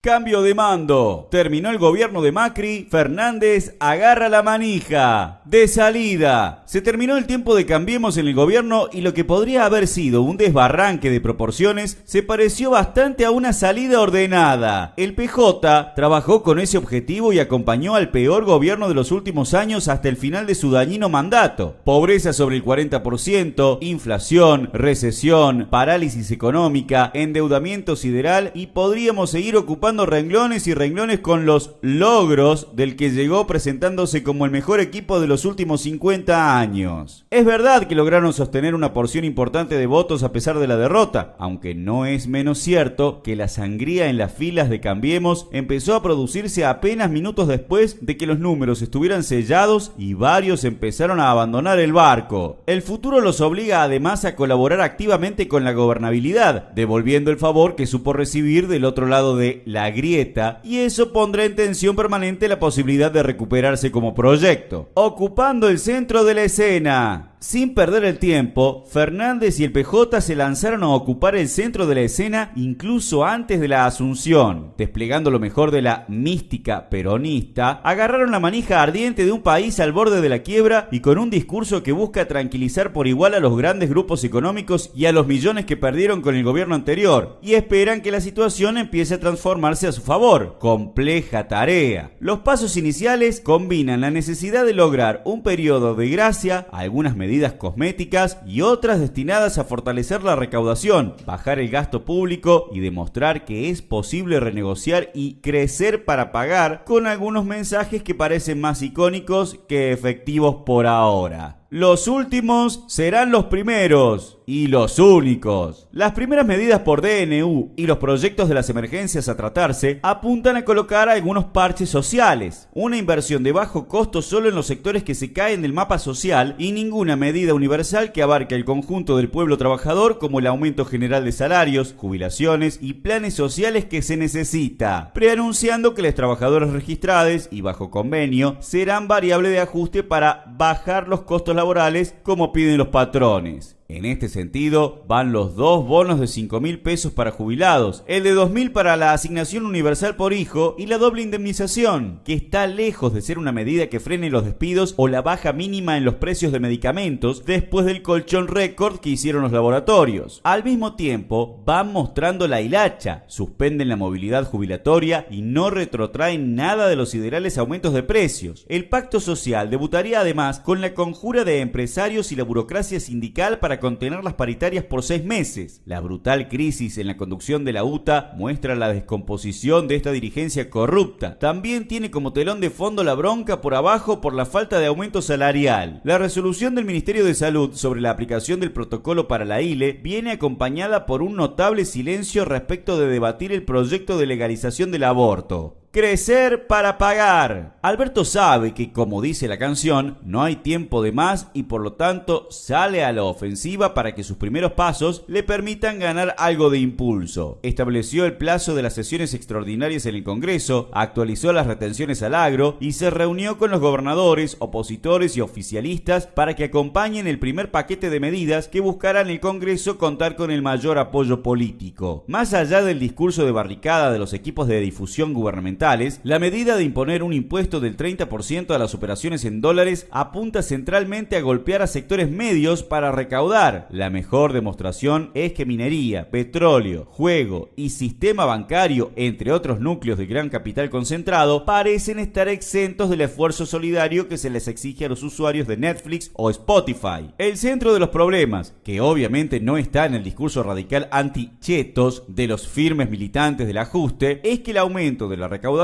Cambio de mando. Terminó el gobierno de Macri, Fernández agarra la manija. De salida. Se terminó el tiempo de Cambiemos en el gobierno y lo que podría haber sido un desbarranque de proporciones se pareció bastante a una salida ordenada. El PJ trabajó con ese objetivo y acompañó al peor gobierno de los últimos años hasta el final de su dañino mandato. Pobreza sobre el 40%, inflación, recesión, parálisis económica, endeudamiento sideral y podríamos seguir ocupando renglones y renglones con los logros del que llegó presentándose como el mejor equipo de los últimos 50 años. Es verdad que lograron sostener una porción importante de votos a pesar de la derrota, aunque no es menos cierto que la sangría en las filas de Cambiemos empezó a producirse apenas minutos después de que los números estuvieran sellados y varios empezaron a abandonar el barco. El futuro los obliga además a colaborar activamente con la gobernabilidad, devolviendo el favor que supo recibir del otro lado de la grieta, y eso pondrá en tensión permanente la posibilidad de recuperarse como proyecto. Ocupando el centro de la escena. Sin perder el tiempo, Fernández y el PJ se lanzaron a ocupar el centro de la escena incluso antes de la asunción. Desplegando lo mejor de la mística peronista, agarraron la manija ardiente de un país al borde de la quiebra y con un discurso que busca tranquilizar por igual a los grandes grupos económicos y a los millones que perdieron con el gobierno anterior, y esperan que la situación empiece a transformarse a su favor. Compleja tarea. Los pasos iniciales combinan la necesidad de lograr un periodo de gracia, algunas medidas cosméticas y otras destinadas a fortalecer la recaudación, bajar el gasto público y demostrar que es posible renegociar y crecer para pagar, con algunos mensajes que parecen más icónicos que efectivos por ahora. Los últimos serán los primeros y los únicos. Las primeras medidas por DNU y los proyectos de las emergencias a tratarse apuntan a colocar algunos parches sociales, una inversión de bajo costo solo en los sectores que se caen del mapa social y ninguna medida universal que abarque el conjunto del pueblo trabajador, como el aumento general de salarios, jubilaciones y planes sociales que se necesita, preanunciando que los trabajadores registrados y bajo convenio serán variable de ajuste para bajar los costos laborales como piden los patrones. En este sentido, van los dos bonos de 5.000 pesos para jubilados, el de 2.000 para la asignación universal por hijo y la doble indemnización, que está lejos de ser una medida que frene los despidos o la baja mínima en los precios de medicamentos después del colchón récord que hicieron los laboratorios. Al mismo tiempo, van mostrando la hilacha, suspenden la movilidad jubilatoria y no retrotraen nada de los siderales aumentos de precios. El pacto social debutaría además con la conjura de empresarios y la burocracia sindical para contener las paritarias por 6 meses. La brutal crisis en la conducción de la UTA muestra la descomposición de esta dirigencia corrupta. También tiene como telón de fondo la bronca por abajo por la falta de aumento salarial. La resolución del Ministerio de Salud sobre la aplicación del protocolo para la ILE viene acompañada por un notable silencio respecto de debatir el proyecto de legalización del aborto. Crecer para pagar. Alberto sabe que, como dice la canción, no hay tiempo de más y por lo tanto sale a la ofensiva para que sus primeros pasos le permitan ganar algo de impulso. Estableció el plazo de las sesiones extraordinarias en el Congreso, actualizó las retenciones al agro y se reunió con los gobernadores, opositores y oficialistas para que acompañen el primer paquete de medidas que buscará en el Congreso contar con el mayor apoyo político. Más allá del discurso de barricada de los equipos de difusión gubernamental, la medida de imponer un impuesto del 30% a las operaciones en dólares apunta centralmente a golpear a sectores medios para recaudar. La mejor demostración es que minería, petróleo, juego y sistema bancario, entre otros núcleos de gran capital concentrado, parecen estar exentos del esfuerzo solidario que se les exige a los usuarios de Netflix o Spotify. El centro de los problemas, que obviamente no está en el discurso radical anti-chetos de los firmes militantes del ajuste, es que el aumento de la recaudación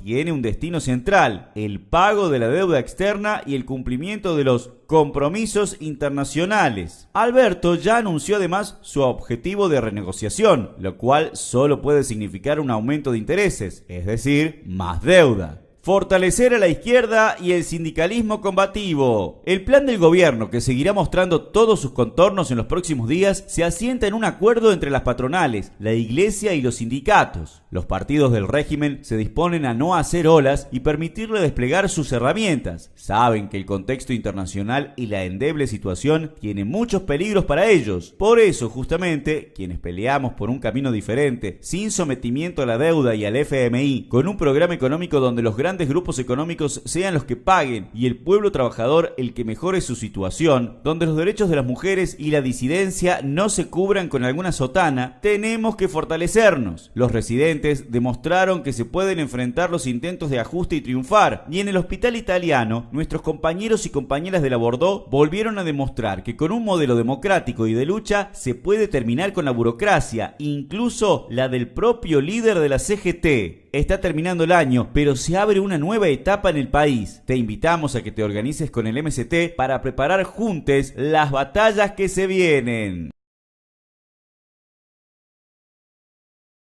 tiene un destino central: el pago de la deuda externa y el cumplimiento de los compromisos internacionales. Alberto ya anunció además su objetivo de renegociación, lo cual solo puede significar un aumento de intereses, es decir, más deuda. Fortalecer a la izquierda y el sindicalismo combativo. El plan del gobierno, que seguirá mostrando todos sus contornos en los próximos días, se asienta en un acuerdo entre las patronales, la iglesia y los sindicatos. Los partidos del régimen se disponen a no hacer olas y permitirle desplegar sus herramientas. Saben que el contexto internacional y la endeble situación tienen muchos peligros para ellos. Por eso, justamente, quienes peleamos por un camino diferente, sin sometimiento a la deuda y al FMI, con un programa económico donde los grandes grupos económicos sean los que paguen y el pueblo trabajador el que mejore su situación, donde los derechos de las mujeres y la disidencia no se cubran con alguna sotana, tenemos que fortalecernos. Los residentes demostraron que se pueden enfrentar los intentos de ajuste y triunfar, y en el hospital italiano, nuestros compañeros y compañeras de la Bordeaux volvieron a demostrar que con un modelo democrático y de lucha se puede terminar con la burocracia, incluso la del propio líder de la CGT. Está terminando el año, pero se abre una nueva etapa en el país. Te invitamos a que te organices con el MST para preparar juntos las batallas que se vienen.